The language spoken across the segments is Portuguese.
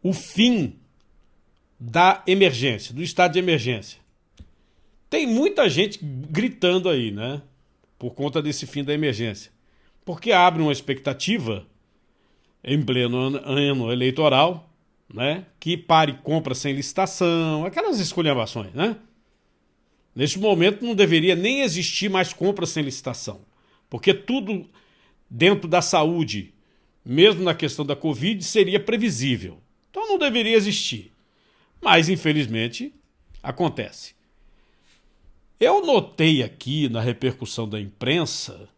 o fim da emergência, do estado de emergência. Tem muita gente gritando aí, né? Por conta desse fim da emergência. Porque abre uma expectativa, em pleno ano eleitoral, né? Que pare compra sem licitação, aquelas esculhambações, né? Neste momento não deveria nem existir mais compra sem licitação. Porque tudo dentro da saúde, mesmo na questão da Covid, seria previsível. Então não deveria existir. Mas, infelizmente, acontece. Eu notei aqui na repercussão da imprensa,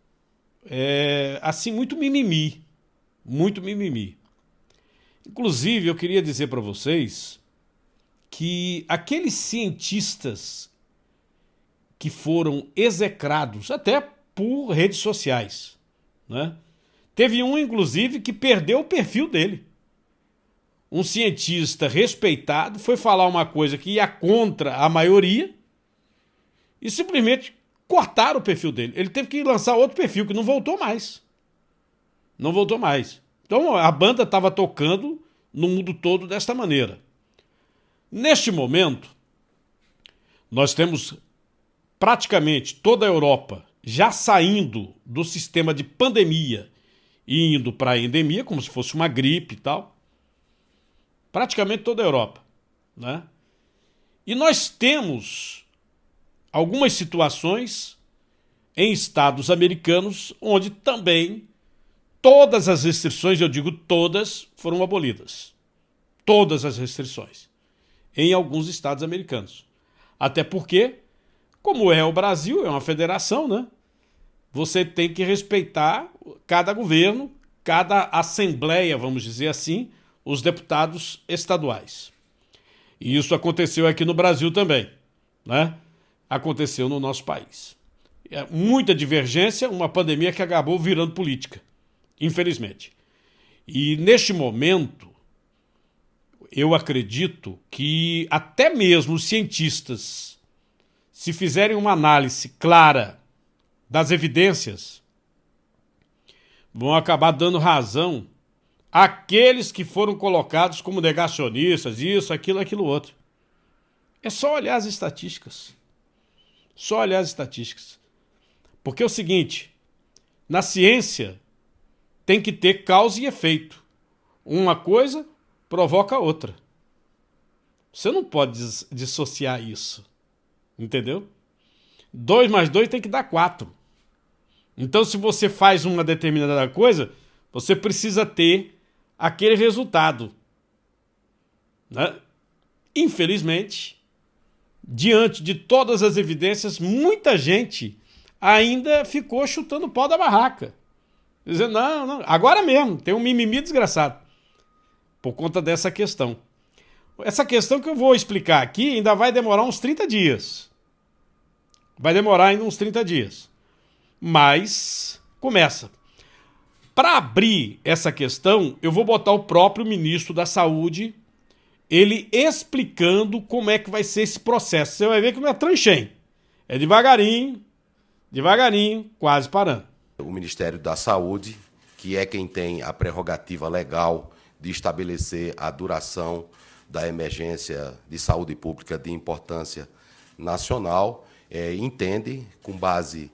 assim, muito mimimi. Muito mimimi. Inclusive, eu queria dizer para vocês que aqueles cientistas que foram execrados, até por redes sociais, né? Teve um, inclusive, que perdeu o perfil dele. Um cientista respeitado foi falar uma coisa que ia contra a maioria e simplesmente cortaram o perfil dele. Ele teve que lançar outro perfil, que não voltou mais. Não voltou mais. Então a banda estava tocando no mundo todo desta maneira. Neste momento, nós temos praticamente toda a Europa já saindo do sistema de pandemia e indo para a endemia, como se fosse uma gripe e tal. Praticamente toda a Europa, né? E nós temos algumas situações em estados americanos onde também todas as restrições, eu digo todas, foram abolidas. Todas as restrições. Em alguns estados americanos. Até porque, como é o Brasil, é uma federação, né? Você tem que respeitar cada governo, cada assembleia, vamos dizer assim, os deputados estaduais. E isso aconteceu aqui no Brasil também, né? Aconteceu no nosso país. Muita divergência, uma pandemia que acabou virando política, infelizmente. E neste momento, eu acredito que até mesmo os cientistas, se fizerem uma análise clara das evidências, vão acabar dando razão àqueles que foram colocados como negacionistas, isso, aquilo, outro. É só olhar as estatísticas. Só olhar as estatísticas. Porque é o seguinte, na ciência tem que ter causa e efeito. Uma coisa provoca a outra. Você não pode dissociar isso. Entendeu? 2 mais 2 tem que dar 4. Então, se você faz uma determinada coisa, você precisa ter aquele resultado, né? Infelizmente, diante de todas as evidências, muita gente ainda ficou chutando o pau da barraca. Dizendo, não, agora mesmo, tem um mimimi desgraçado. Por conta dessa questão. Essa questão que eu vou explicar aqui ainda vai demorar uns 30 dias. Vai demorar ainda uns 30 dias. Mas começa. Para abrir essa questão, eu vou botar o próprio ministro da Saúde, ele explicando como é que vai ser esse processo. Você vai ver que não é tranchém. É devagarinho, quase parando. O Ministério da Saúde, que é quem tem a prerrogativa legal de estabelecer a duração da emergência de saúde pública de importância nacional, entende, com base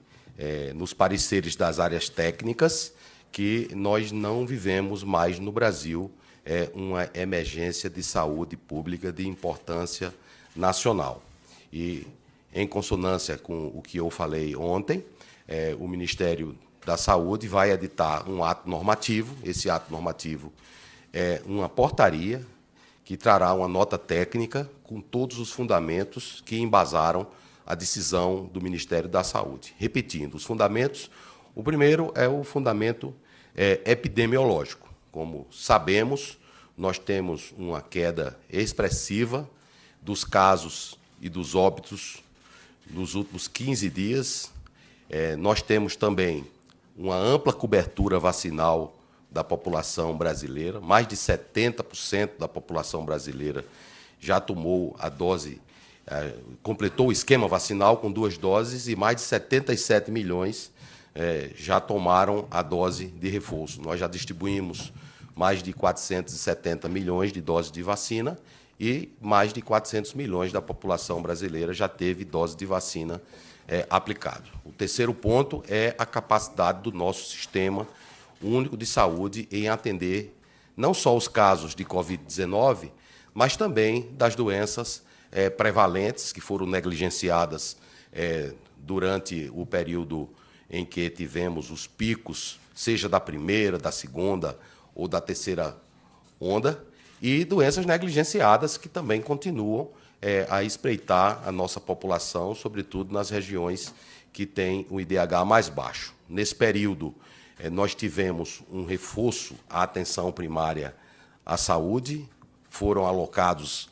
nos pareceres das áreas técnicas, que nós não vivemos mais no Brasil uma emergência de saúde pública de importância nacional. E, em consonância com o que eu falei ontem, o Ministério da Saúde vai editar um ato normativo. Esse ato normativo é uma portaria que trará uma nota técnica com todos os fundamentos que embasaram a decisão do Ministério da Saúde. Repetindo, os fundamentos, o primeiro é o fundamento epidemiológico. Como sabemos, nós temos uma queda expressiva dos casos e dos óbitos nos últimos 15 dias. Nós temos também uma ampla cobertura vacinal da população brasileira. Mais de 70% da população brasileira já tomou a dose, completou o esquema vacinal com 2 doses e mais de 77 milhões já tomaram a dose de reforço. Nós já distribuímos mais de 470 milhões de doses de vacina e mais de 400 milhões da população brasileira já teve dose de vacina aplicada. O terceiro ponto é a capacidade do nosso sistema único de saúde em atender não só os casos de Covid-19, mas também das doenças prevalentes que foram negligenciadas durante o período em que tivemos os picos, seja da primeira, da segunda ou da terceira onda, e doenças negligenciadas que também continuam a espreitar a nossa população, sobretudo nas regiões que têm o IDH mais baixo. Nesse período, nós tivemos um reforço à atenção primária à saúde, foram alocados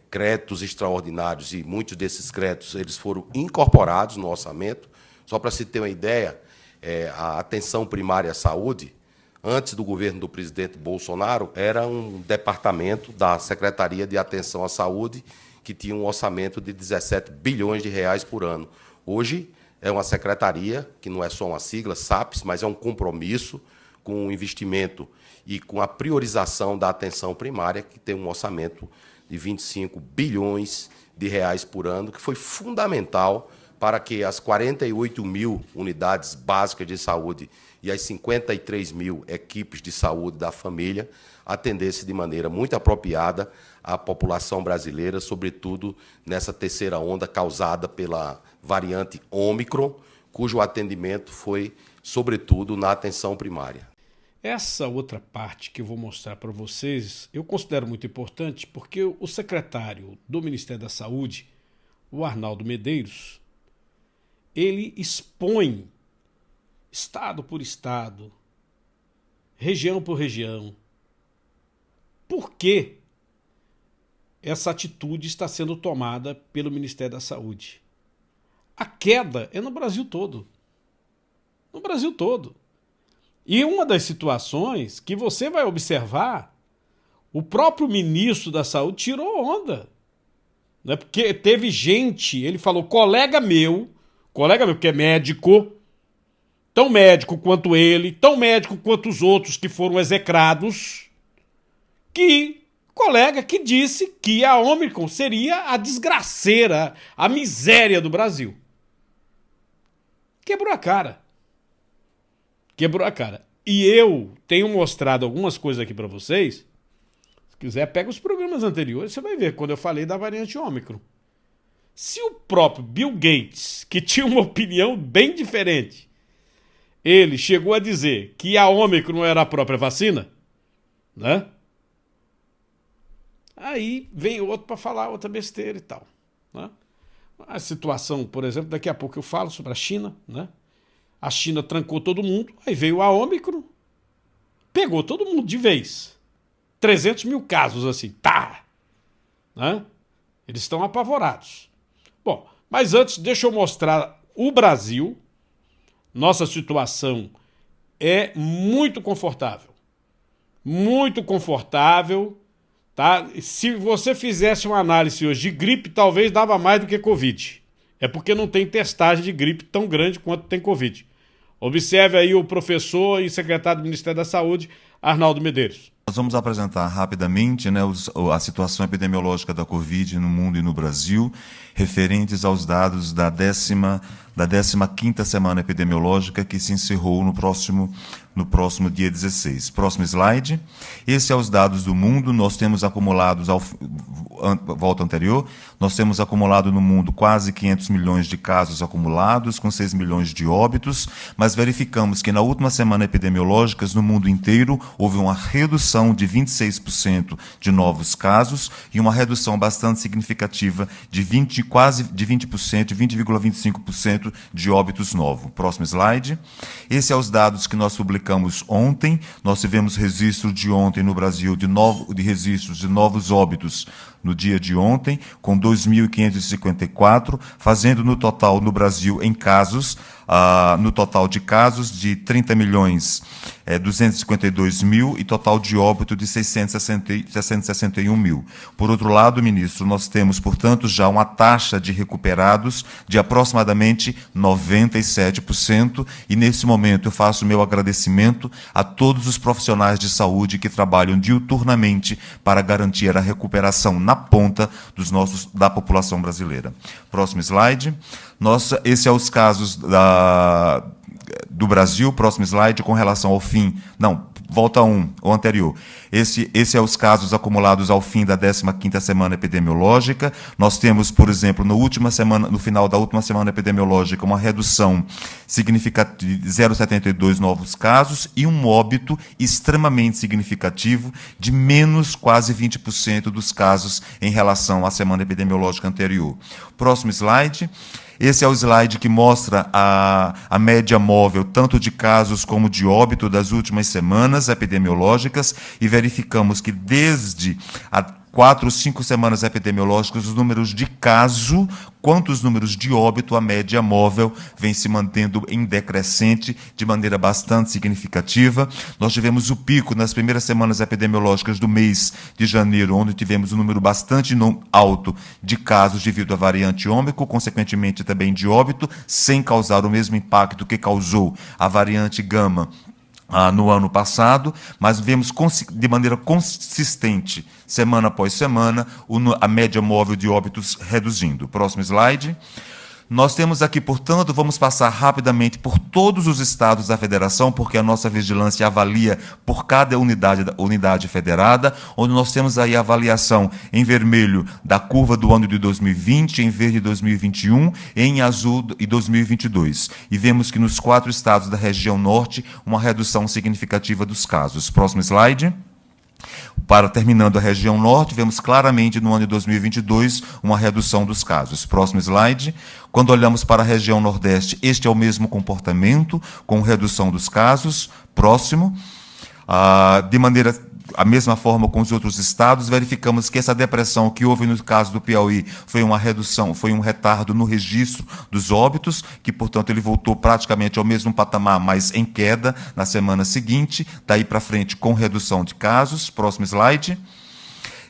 créditos extraordinários e muitos desses créditos eles foram incorporados no orçamento. Só para se ter uma ideia, a atenção primária à saúde, antes do governo do presidente Bolsonaro, era um departamento da Secretaria de Atenção à Saúde que tinha um orçamento de 17 bilhões de reais por ano. Hoje é uma secretaria, que não é só uma sigla, SAPS, mas é um compromisso com o investimento e com a priorização da atenção primária, que tem um orçamento de 25 bilhões de reais por ano, que foi fundamental para que as 48 mil unidades básicas de saúde e as 53 mil equipes de saúde da família atendessem de maneira muito apropriada a população brasileira, sobretudo nessa terceira onda causada pela variante Ômicron, cujo atendimento foi, sobretudo, na atenção primária. Essa outra parte que eu vou mostrar para vocês, eu considero muito importante porque o secretário do Ministério da Saúde, o Arnaldo Medeiros, ele expõe estado por estado, região por região, por que essa atitude está sendo tomada pelo Ministério da Saúde. A queda é no Brasil todo. No Brasil todo. E uma das situações que você vai observar, o próprio ministro da Saúde tirou onda. Né? Porque teve gente, ele falou, colega meu, que é médico, tão médico quanto ele, tão médico quanto os outros que foram execrados, colega que disse que a Ômicron seria a desgraceira, a miséria do Brasil. Quebrou a cara. Quebrou a cara. E eu tenho mostrado algumas coisas aqui para vocês. Se quiser, pega os programas anteriores, você vai ver quando eu falei da variante Ômicron. Se o próprio Bill Gates, que tinha uma opinião bem diferente, ele chegou a dizer que a Ômicron era a própria vacina, né? Aí vem outro para falar outra besteira e tal, né? A situação, por exemplo, daqui a pouco eu falo sobre a China, né? A China trancou todo mundo, aí veio a Ômicron, pegou todo mundo de vez. 300 mil casos assim, tá! Né? Eles estão apavorados. Bom, mas antes deixa eu mostrar o Brasil. Nossa situação é muito confortável. Muito confortável. Tá? Se você fizesse uma análise hoje de gripe, talvez dava mais do que Covid. É porque não tem testagem de gripe tão grande quanto tem Covid. Observe aí o professor e secretário do Ministério da Saúde, Arnaldo Medeiros. Nós vamos apresentar rapidamente, né, a situação epidemiológica da Covid no mundo e no Brasil, referentes aos dados da 15ª semana epidemiológica que se encerrou no próximo dia 16. Próximo slide. Esse é os dados do mundo. Nós temos acumulados, volta anterior, nós temos acumulado no mundo quase 500 milhões de casos acumulados, com 6 milhões de óbitos, mas verificamos que na última semana epidemiológica, no mundo inteiro, houve uma redução de 26% de novos casos e uma redução bastante significativa de quase de 20%, 20,25% de óbitos novos. Próximo slide. Esse é os dados que nós publicamos ontem. Nós tivemos registro de ontem no Brasil de registros de novos óbitos no dia de ontem, com 2.554, fazendo no total no Brasil, em casos, no total de casos de 30.252.000 e total de óbito de 661.000. Por outro lado, ministro, nós temos, portanto, já uma taxa de recuperados de aproximadamente 97%, e nesse momento eu faço meu agradecimento a todos os profissionais de saúde que trabalham diuturnamente para garantir a recuperação na ponta da população brasileira. Próximo slide. Esse é os casos do Brasil. Próximo slide, com relação ao fim. Não, volta o anterior. Esse é os casos acumulados ao fim da 15ª semana epidemiológica. Nós temos, por exemplo, no final da última semana epidemiológica, uma redução significativa de 0,72 novos casos e um óbito extremamente significativo de menos quase 20% dos casos em relação à semana epidemiológica anterior. Próximo slide. Esse é o slide que mostra a média móvel, tanto de casos como de óbito, das últimas semanas epidemiológicas, e verificamos que desde a 4 ou 5 semanas epidemiológicas, os números de caso quanto os números de óbito, a média móvel vem se mantendo em decrescente de maneira bastante significativa. Nós tivemos o pico nas primeiras semanas epidemiológicas do mês de janeiro, onde tivemos um número bastante alto de casos devido à variante Ômicron, consequentemente também de óbito, sem causar o mesmo impacto que causou a variante Gama no ano passado, mas vemos de maneira consistente, semana após semana, a média móvel de óbitos reduzindo. Próximo slide. Nós temos aqui, portanto, vamos passar rapidamente por todos os estados da federação, porque a nossa vigilância avalia por cada unidade federada, onde nós temos aí a avaliação em vermelho da curva do ano de 2020, em verde de 2021, em azul de 2022. E vemos que nos 4 estados da região norte, uma redução significativa dos casos. Próximo slide. Terminando a região norte, vemos claramente no ano de 2022 uma redução dos casos. Próximo slide. Quando olhamos para a região nordeste, este é o mesmo comportamento, com redução dos casos. Próximo. De maneira a mesma forma com os outros estados, verificamos que essa depressão que houve no caso do Piauí foi uma redução, foi um retardo no registro dos óbitos, que, portanto, ele voltou praticamente ao mesmo patamar, mas em queda na semana seguinte, daí para frente com redução de casos. Próximo slide.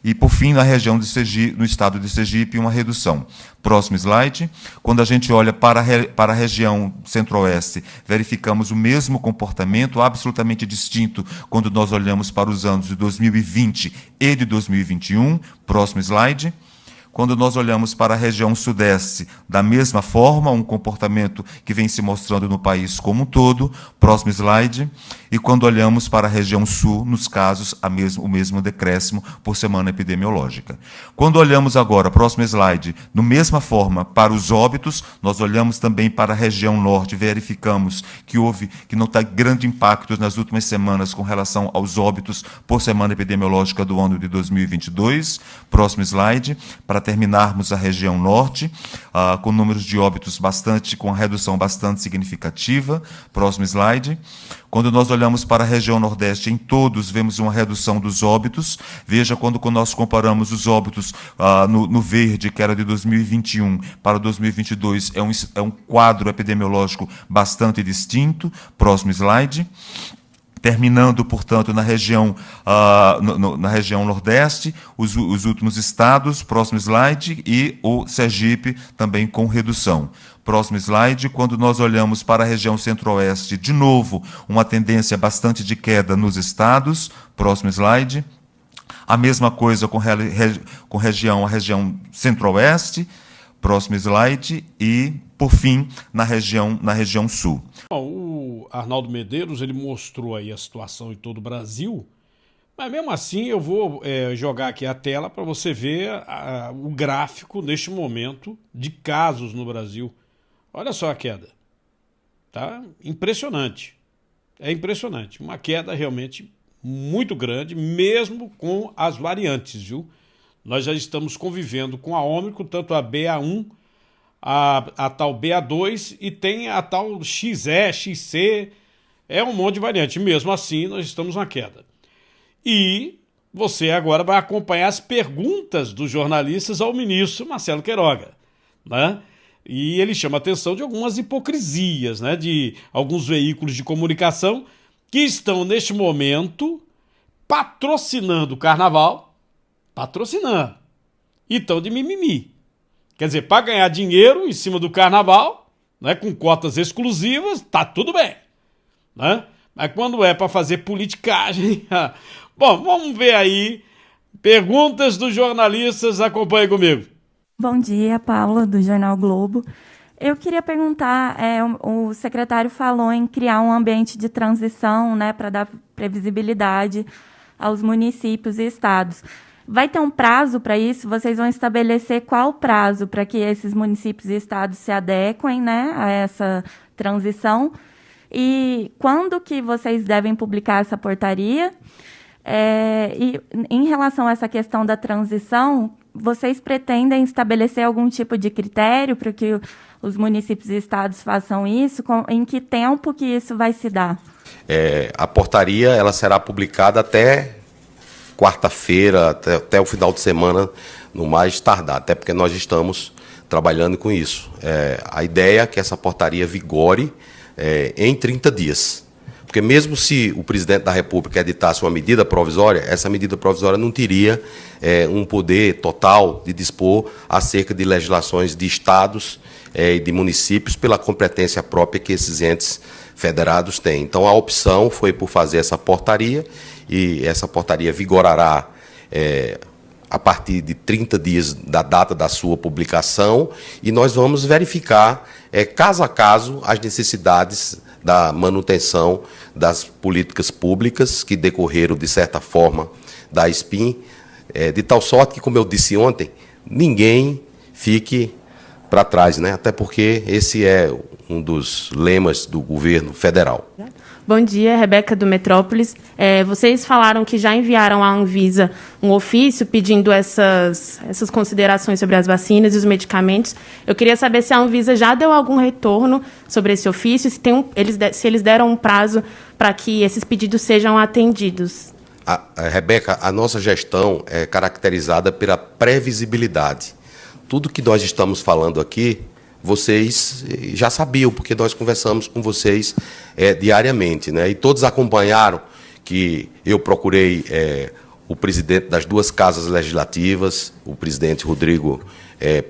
E, por fim, na região de Sergipe, no estado de Sergipe, uma redução. Próximo slide. Quando a gente olha para a região centro-oeste, verificamos o mesmo comportamento, absolutamente distinto, quando nós olhamos para os anos de 2020 e de 2021. Próximo slide. Quando nós olhamos para a região sudeste, da mesma forma, um comportamento que vem se mostrando no país como um todo. Próximo slide. E quando olhamos para a região sul, nos casos, o mesmo decréscimo por semana epidemiológica. Quando olhamos agora, próximo slide, da mesma forma, para os óbitos, nós olhamos também para a região norte, verificamos que não está grande impacto nas últimas semanas com relação aos óbitos por semana epidemiológica do ano de 2022. Próximo slide. Para terminarmos a região norte, com números de óbitos com uma redução bastante significativa. Próximo slide. Quando nós olhamos para a região nordeste, em todos vemos uma redução dos óbitos. Veja, quando nós comparamos os óbitos no verde, que era de 2021 para 2022, é um quadro epidemiológico bastante distinto. Próximo slide. Terminando, portanto, na região nordeste, os últimos estados, próximo slide, e o Sergipe também com redução. Próximo slide. Quando nós olhamos para a região centro-oeste, de novo, uma tendência bastante de queda nos estados. Próximo slide. A mesma coisa com a região centro-oeste. Próximo slide. E, por fim, na região sul. Bom, o Arnaldo Medeiros, ele mostrou aí a situação em todo o Brasil, mas mesmo assim eu vou jogar aqui a tela para você ver o gráfico neste momento de casos no Brasil. Olha só a queda. Tá impressionante. É impressionante. Uma queda realmente muito grande, mesmo com as variantes, viu? Nós já estamos convivendo com a Ômicron, tanto a BA1, a tal BA2 e tem a tal XE, XC, é um monte de variante. Mesmo assim, nós estamos na queda. E você agora vai acompanhar as perguntas dos jornalistas ao ministro Marcelo Queiroga, né? E ele chama a atenção de algumas hipocrisias, né, de alguns veículos de comunicação que estão, neste momento, patrocinando o carnaval, patrocinando, e estão de mimimi. Quer dizer, para ganhar dinheiro em cima do carnaval, né, com cotas exclusivas, tá tudo bem, né? Mas quando é para fazer politicagem... Bom, vamos ver aí. Perguntas dos jornalistas, acompanhe comigo. Bom dia, Paula, do Jornal Globo. Eu queria perguntar, o secretário falou em criar um ambiente de transição, né, para dar previsibilidade aos municípios e estados. Vai ter um prazo para isso? Vocês vão estabelecer qual o prazo para que esses municípios e estados se adequem, né, a essa transição? E quando que vocês devem publicar essa portaria? E em relação a essa questão da transição, vocês pretendem estabelecer algum tipo de critério para que os municípios e estados façam isso? Em que tempo que isso vai se dar? A portaria ela será publicada até quarta-feira, até o final de semana, no mais tardar, até porque nós estamos trabalhando com isso. A ideia é que essa portaria vigore em 30 dias. Porque mesmo se o presidente da República editasse uma medida provisória, essa medida provisória não teria um poder total de dispor acerca de legislações de estados e de municípios pela competência própria que esses entes federados têm. Então, a opção foi por fazer essa portaria, e essa portaria vigorará a partir de 30 dias da data da sua publicação, e nós vamos verificar, caso a caso, as necessidades da manutenção das políticas públicas que decorreram, de certa forma, da SPIN, de tal sorte que, como eu disse ontem, ninguém fique para trás, né? Até porque esse é um dos lemas do governo federal. Bom dia, Rebeca do Metrópolis. Vocês falaram que já enviaram à Anvisa um ofício pedindo essas considerações sobre as vacinas e os medicamentos. Eu queria saber se a Anvisa já deu algum retorno sobre esse ofício, se eles deram um prazo para que esses pedidos sejam atendidos. Rebeca, a nossa gestão é caracterizada pela previsibilidade. Tudo que nós estamos falando aqui, vocês já sabiam, porque nós conversamos com vocês diariamente, né? E todos acompanharam que eu procurei o presidente das duas casas legislativas, o presidente Rodrigo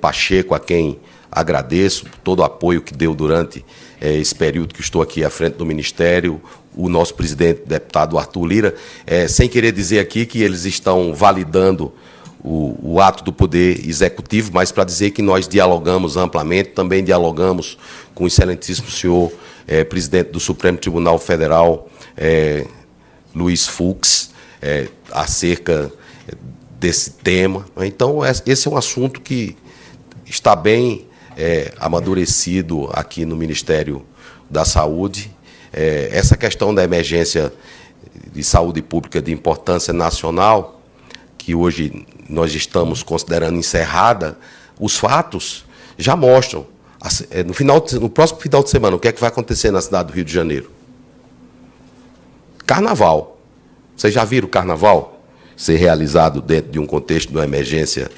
Pacheco, a quem agradeço todo o apoio que deu durante esse período que estou aqui à frente do Ministério, o nosso presidente, deputado Arthur Lira, sem querer dizer aqui que eles estão validando o ato do Poder Executivo, mas para dizer que nós dialogamos amplamente, também dialogamos com o excelentíssimo senhor presidente do Supremo Tribunal Federal, Luiz Fux, acerca desse tema. Então, esse é um assunto que está bem amadurecido aqui no Ministério da Saúde. Essa questão da emergência de saúde pública de importância nacional, que hoje nós estamos considerando encerrada, os fatos já mostram. No próximo final de semana, o que é que vai acontecer na cidade do Rio de Janeiro? Carnaval. Vocês já viram o carnaval ser realizado dentro de um contexto de uma emergência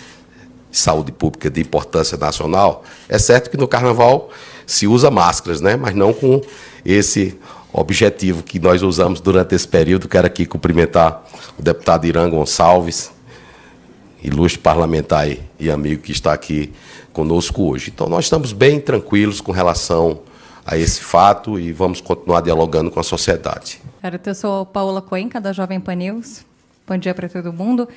de saúde pública de importância nacional? É certo que no carnaval se usa máscaras, né? Mas não com esse objetivo que nós usamos durante esse período. Quero aqui cumprimentar o deputado Irã Gonçalves, ilustre parlamentar e amigo que está aqui conosco hoje. Então, nós estamos bem tranquilos com relação a esse fato e vamos continuar dialogando com a sociedade. Eu sou Paola Cuenca, da Jovem Pan News. Bom dia para todo mundo.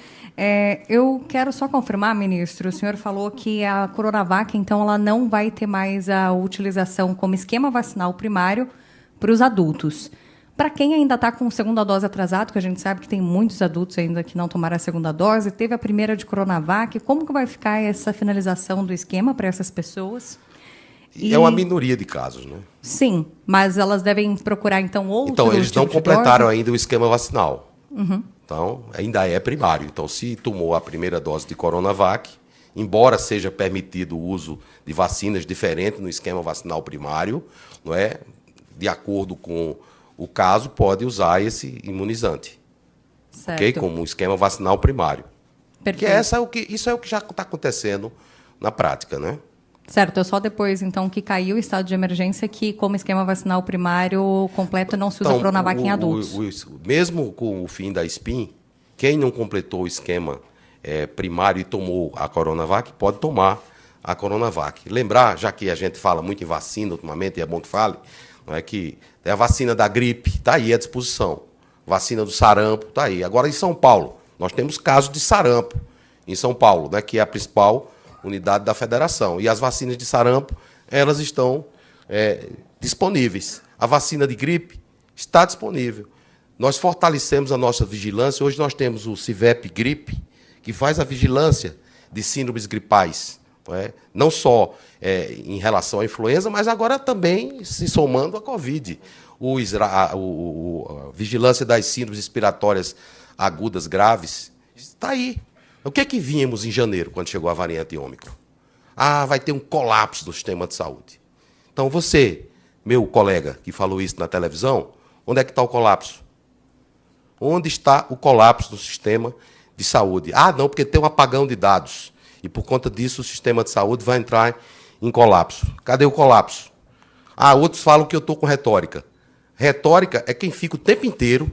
Eu quero só confirmar, ministro, o senhor falou que a Coronavac, então, ela não vai ter mais a utilização como esquema vacinal primário para os adultos. Para quem ainda está com a segunda dose atrasada, que a gente sabe que tem muitos adultos ainda que não tomaram a segunda dose, teve a primeira de Coronavac, como que vai ficar essa finalização do esquema para essas pessoas? É uma minoria de casos, né? Sim, mas elas devem procurar, então, outro Então, eles não completaram ainda o esquema vacinal. Uhum. Então, ainda é primário. Então, se tomou a primeira dose de Coronavac, embora seja permitido o uso de vacinas diferentes no esquema vacinal primário, não é? De acordo com o caso, pode usar esse imunizante. Certo. Okay? Como um esquema vacinal primário. Perfeito. Porque isso é o que já está acontecendo na prática, né? Certo, é só depois, então, que caiu o estado de emergência que, como esquema vacinal primário completo, não se usa Coronavac em adultos. Mesmo com o fim da SPIN, quem não completou o esquema primário e tomou a Coronavac, pode tomar a Coronavac. Lembrar, já que a gente fala muito em vacina ultimamente, e é bom que fale, não é que a vacina da gripe está aí à disposição. Vacina do sarampo está aí. Agora, em São Paulo, nós temos casos de sarampo em São Paulo, né, que é a principal unidade da federação. E as vacinas de sarampo, elas estão disponíveis. A vacina de gripe está disponível. Nós fortalecemos a nossa vigilância. Hoje nós temos o CIVEP Gripe, que faz a vigilância de síndromes gripais. Não só em relação à influenza, mas agora também se somando à Covid. A vigilância das síndromes respiratórias agudas graves está aí. O que é que vínhamos em janeiro, quando chegou a variante Ômicron? Vai ter um colapso do sistema de saúde. Então, você, meu colega que falou isso na televisão, onde é que está o colapso? Onde está o colapso do sistema de saúde? Não, porque tem um apagão de dados. E, por conta disso, o sistema de saúde vai entrar em colapso. Cadê o colapso? Outros falam que eu estou com retórica. Retórica é quem fica o tempo inteiro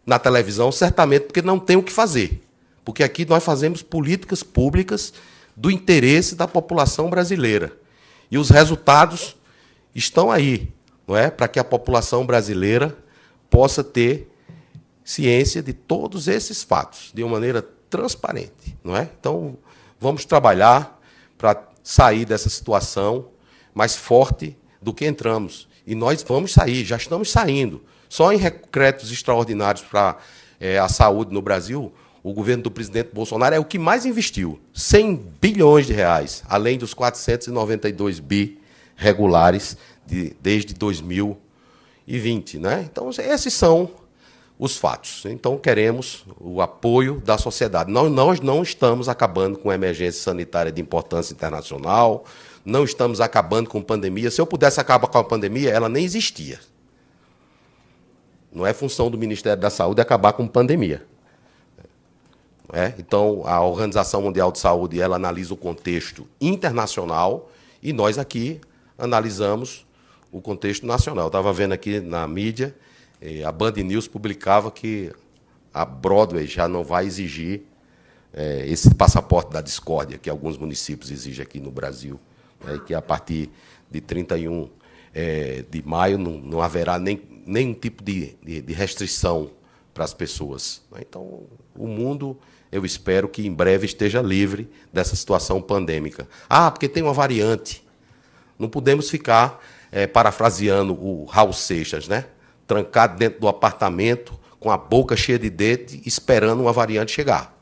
na televisão, certamente porque não tem o que fazer. Porque aqui nós fazemos políticas públicas do interesse da população brasileira. E os resultados estão aí, não é? Para que a população brasileira possa ter ciência de todos esses fatos, de uma maneira transparente, não é? Então, vamos trabalhar para sair dessa situação mais forte do que entramos. E nós vamos sair, já estamos saindo. Só em decretos extraordinários para a saúde no Brasil, o governo do presidente Bolsonaro é o que mais investiu, 100 bilhões de reais, além dos 492 bi regulares desde 2020. Né? Então, esses são os fatos. Então, queremos o apoio da sociedade. Nós não estamos acabando com a emergência sanitária de importância internacional, não estamos acabando com a pandemia. Se eu pudesse acabar com a pandemia, ela nem existia. Não é função do Ministério da Saúde acabar com a pandemia. Então, a Organização Mundial de Saúde ela analisa o contexto internacional e nós aqui analisamos o contexto nacional. Eu estava vendo aqui na mídia, a Band News publicava que a Broadway já não vai exigir esse passaporte da discórdia que alguns municípios exigem aqui no Brasil, que a partir de 31 de maio não haverá nenhum tipo de restrição para as pessoas. Então, o mundo, eu espero que em breve esteja livre dessa situação pandêmica. Porque tem uma variante. Não podemos ficar parafraseando o Raul Seixas, né? Trancado dentro do apartamento, com a boca cheia de dente, esperando uma variante chegar.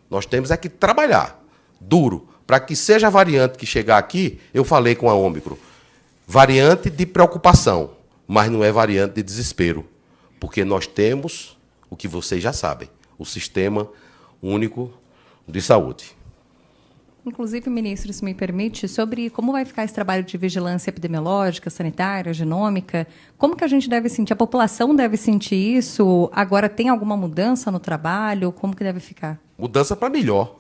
Nós temos que trabalhar duro para que seja a variante que chegar aqui. Eu falei com a Ômicron, variante de preocupação, mas não é variante de desespero, porque nós temos o que vocês já sabem, o Sistema Único de Saúde. Inclusive, ministro, se me permite, sobre como vai ficar esse trabalho de vigilância epidemiológica, sanitária, genômica, como que a gente deve sentir? A população deve sentir isso? Agora tem alguma mudança no trabalho? Como que deve ficar? Mudança para melhor,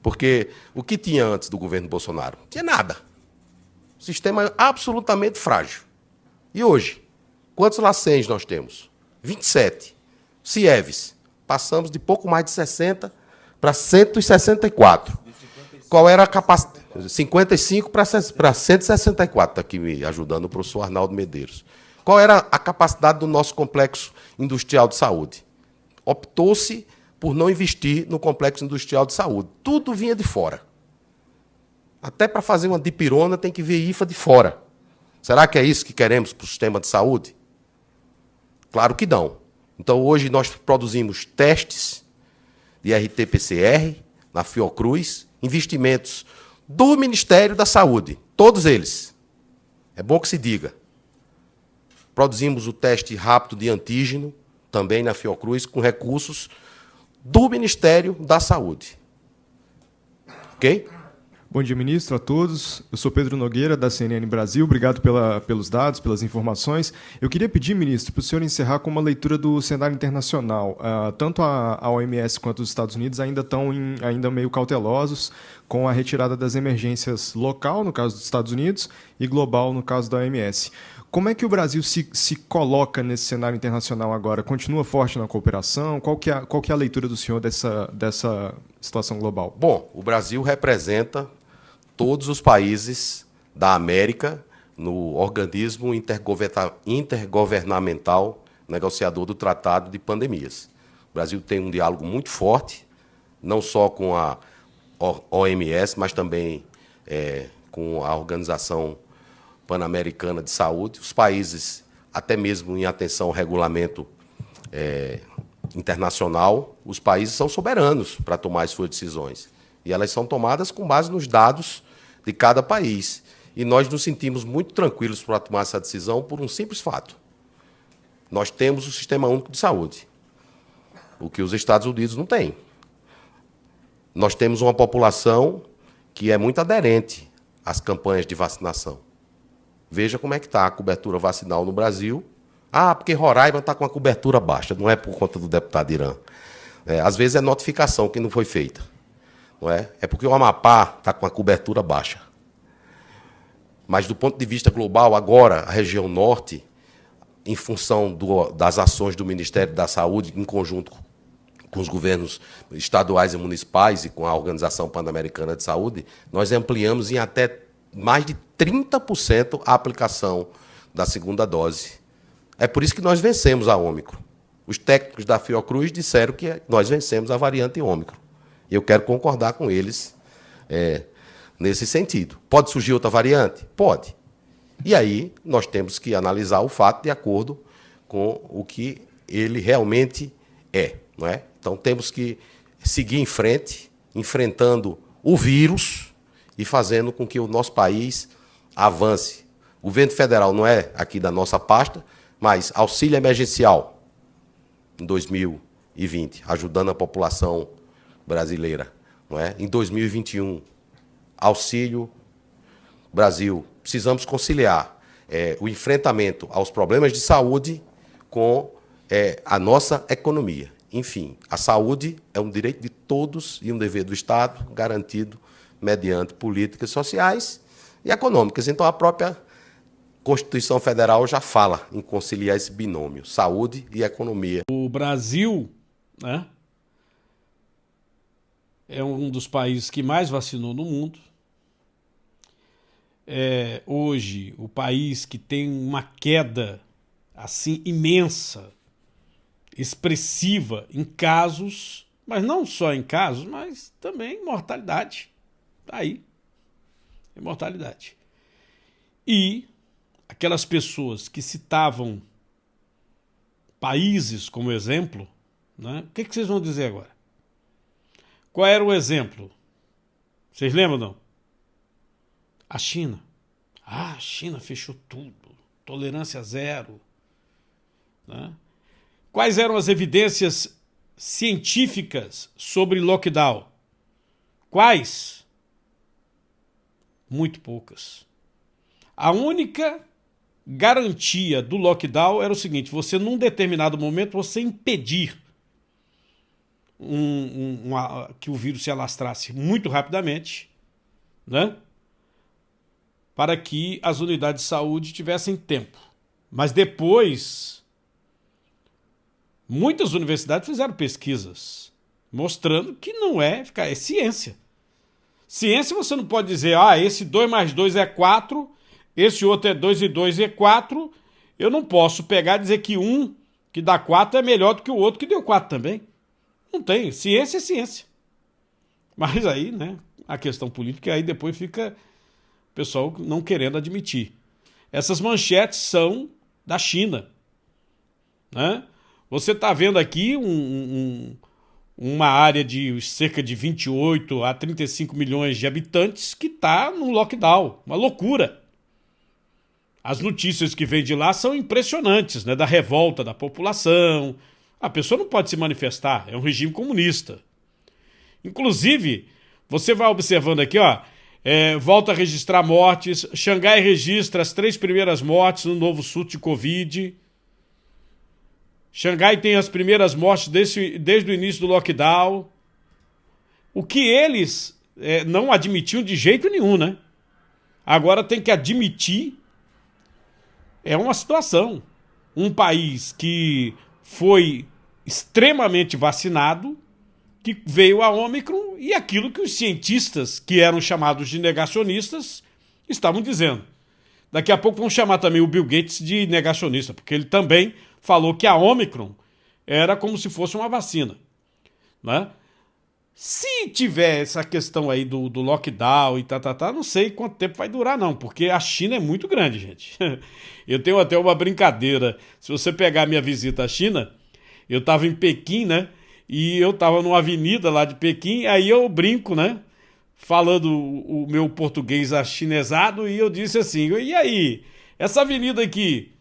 porque o que tinha antes do governo Bolsonaro? Não tinha nada. O sistema é absolutamente frágil. E hoje, quantos LACENs nós temos? 27. CIEVs, passamos de pouco mais de 60 para 164. Qual era a capacidade? 55 para 164, está aqui me ajudando o professor Arnaldo Medeiros. Qual era a capacidade do nosso complexo industrial de saúde? Optou-se por não investir no complexo industrial de saúde. Tudo vinha de fora. Até para fazer uma dipirona tem que vir IFA de fora. Será que é isso que queremos para o sistema de saúde? Claro que não. Então, hoje nós produzimos testes de RT-PCR na Fiocruz, investimentos do Ministério da Saúde, todos eles. É bom que se diga. Produzimos o teste rápido de antígeno, também na Fiocruz, com recursos do Ministério da Saúde. Ok? Bom dia, ministro, a todos. Eu sou Pedro Nogueira, da CNN Brasil. Obrigado pelos dados, pelas informações. Eu queria pedir, ministro, para o senhor encerrar com uma leitura do cenário internacional. Tanto a OMS quanto os Estados Unidos ainda estão ainda meio cautelosos com a retirada das emergências local, no caso dos Estados Unidos, e global, no caso da OMS. Como é que o Brasil se coloca nesse cenário internacional agora? Continua forte na cooperação? Qual que é a leitura do senhor dessa situação global? Bom, o Brasil representa todos os países da América no organismo intergovernamental negociador do Tratado de Pandemias. O Brasil tem um diálogo muito forte, não só com a OMS, mas também com a Organização Pan-Americana de Saúde. Os países, até mesmo em atenção ao regulamento internacional, os países são soberanos para tomar as suas decisões. E elas são tomadas com base nos dados de cada país. E nós nos sentimos muito tranquilos para tomar essa decisão por um simples fato. Nós temos o Sistema Único de Saúde, o que os Estados Unidos não têm. Nós temos uma população que é muito aderente às campanhas de vacinação. Veja como é que está a cobertura vacinal no Brasil. Porque Roraima está com a cobertura baixa. Não é por conta do deputado Irã. Às vezes é notificação que não foi feita. Não é? É porque o Amapá está com a cobertura baixa. Mas, do ponto de vista global, agora, a região norte, em função das ações do Ministério da Saúde, em conjunto com os governos estaduais e municipais e com a Organização Pan-Americana de Saúde, nós ampliamos em até mais de 30% a aplicação da segunda dose. É por isso que nós vencemos a Ômicron. Os técnicos da Fiocruz disseram que nós vencemos a variante Ômicron. E eu quero concordar com eles nesse sentido. Pode surgir outra variante? Pode. E aí nós temos que analisar o fato de acordo com o que ele realmente é, não é? Então temos que seguir em frente, enfrentando o vírus e fazendo com que o nosso país avance. O governo federal não é aqui da nossa pasta, mas auxílio emergencial em 2020, ajudando a população brasileira, não é? Em 2021, Auxílio Brasil. Precisamos conciliar o enfrentamento aos problemas de saúde com a nossa economia. Enfim, a saúde é um direito de todos e um dever do Estado, garantido mediante políticas sociais e econômicas. Então, a própria Constituição Federal já fala em conciliar esse binômio, saúde e economia. O Brasil, né, é um dos países que mais vacinou no mundo. É hoje o país que tem uma queda assim imensa, expressiva em casos, mas não só em casos, mas também em mortalidade. Está aí, imortalidade. E aquelas pessoas que citavam países como exemplo, né? O que vocês vão dizer agora? Qual era o exemplo? Vocês lembram, não? A China. A China fechou tudo. Tolerância zero. Né? Quais eram as evidências científicas sobre lockdown? Quais? Muito poucas. A única garantia do lockdown era o seguinte: você, num determinado momento, você impedir que o vírus se alastrasse muito rapidamente, né? Para que as unidades de saúde tivessem tempo. Mas depois, muitas universidades fizeram pesquisas mostrando que não é ciência. Ciência você não pode dizer, esse 2 mais 2 é 4, esse outro é 2 e 2 é 4. Eu não posso pegar e dizer que um que dá 4 é melhor do que o outro que deu 4 também. Não tem. Ciência é ciência. Mas aí, né, a questão política, aí depois fica o pessoal não querendo admitir. Essas manchetes são da China. Né? Você está vendo aqui uma área de cerca de 28 a 35 milhões de habitantes que está num lockdown. Uma loucura. As notícias que vêm de lá são impressionantes, né? Da revolta da população. A pessoa não pode se manifestar, é um regime comunista. Inclusive, você vai observando aqui, volta a registrar mortes. Xangai registra as 3 primeiras mortes no novo surto de Covid. Xangai tem as primeiras mortes desde o início do lockdown. O que eles não admitiam de jeito nenhum, né? Agora tem que admitir. É uma situação. Um país que foi extremamente vacinado, que veio a Ômicron e aquilo que os cientistas, que eram chamados de negacionistas, estavam dizendo. Daqui a pouco vão chamar também o Bill Gates de negacionista, porque ele também falou que a Ômicron era como se fosse uma vacina, né? Se tiver essa questão aí do lockdown e não sei quanto tempo vai durar não, porque a China é muito grande, gente. Eu tenho até uma brincadeira. Se você pegar a minha visita à China, eu estava em Pequim, né? E eu estava numa avenida lá de Pequim, aí eu brinco, né? Falando o meu português achinesado, e eu disse assim, e aí, essa avenida aqui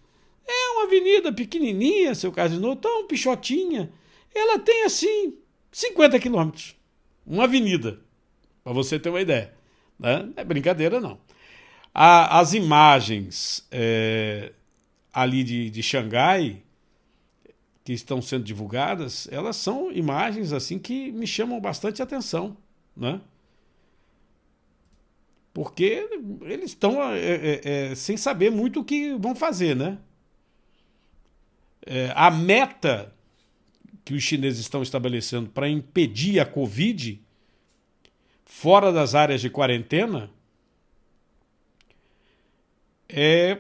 é uma avenida pequenininha, seu Casino, tão pichotinha, ela tem assim 50 quilômetros, uma avenida, para você ter uma ideia, né? Não é brincadeira não. As imagens ali de Xangai, que estão sendo divulgadas, elas são imagens assim que me chamam bastante atenção, né? Porque eles estão sem saber muito o que vão fazer, né? A meta que os chineses estão estabelecendo para impedir a Covid fora das áreas de quarentena é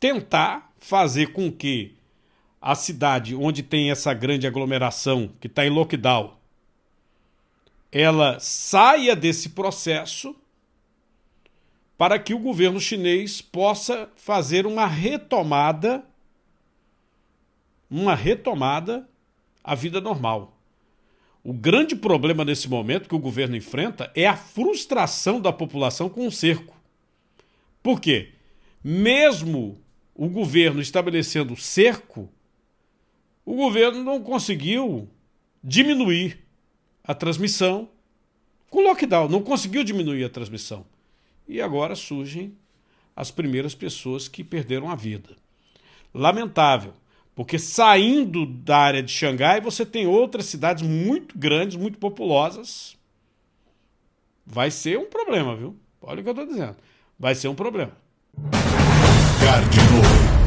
tentar fazer com que a cidade onde tem essa grande aglomeração, que está em lockdown, ela saia desse processo para que o governo chinês possa fazer uma retomada à vida normal. O grande problema nesse momento que o governo enfrenta é a frustração da população com o cerco. Por quê? Mesmo o governo estabelecendo cerco, o governo não conseguiu diminuir a transmissão com lockdown, não conseguiu diminuir a transmissão. E agora surgem as primeiras pessoas que perderam a vida. Lamentável, porque saindo da área de Xangai, você tem outras cidades muito grandes, muito populosas. Vai ser um problema, viu? Olha o que eu estou dizendo. Vai ser um problema. Cardinô.